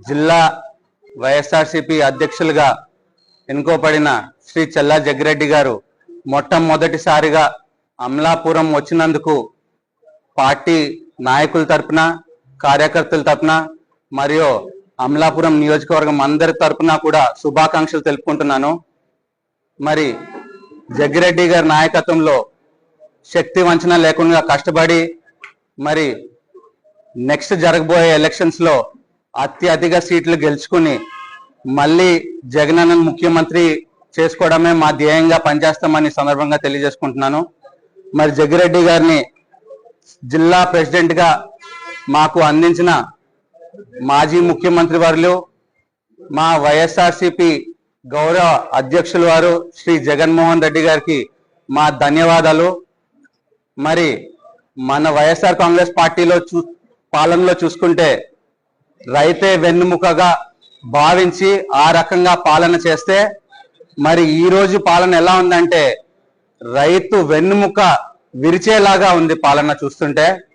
జిల్లా వైఎస్ఆర్సీపీ అధ్యక్షులుగా ఎన్నుకోబడిన శ్రీ చల్లా జగ్గిరెడ్డి గారు మొట్టమొదటిసారిగా అమలాపురం వచ్చినందుకు పార్టీ నాయకుల తరపున, కార్యకర్తల తరపున మరియు అమలాపురం నియోజకవర్గం అందరి తరపున కూడా శుభాకాంక్షలు తెలుపుకుంటున్నాను. మరి జగ్గిరెడ్డి గారి నాయకత్వంలో శక్తి వంచన లేకుండా కష్టపడి మరి నెక్స్ట్ జరగబోయే ఎలక్షన్స్ లో అత్యధిక సీట్లు గెలుచుకుని మళ్ళీ జగనన్న ముఖ్యమంత్రి చేసుకోవడమే మా ధ్యేయంగా పనిచేస్తామని సందర్భంగా తెలియజేసుకుంటున్నాను. మరి జగ్గిరెడ్డి గారిని జిల్లా ప్రెసిడెంట్ గా మాకు అందించిన మాజీ ముఖ్యమంత్రి వర్యులు మా వైఎస్ఆర్సీపీ గౌరవ అధ్యక్షుల వారు శ్రీ జగన్మోహన్ రెడ్డి గారికి మా ధన్యవాదాలు. మరి మన వైఎస్ఆర్ కాంగ్రెస్ పార్టీలో పాలనలో చూసుకుంటే రైతే వెన్నుముకగా భావించి ఆ రకంగా పాలన చేస్తే మరి ఈ రోజు పాలన ఎలా ఉందంటే రైతు వెన్నుముక విరిచేలాగా ఉంది పాలన చూస్తుంటే.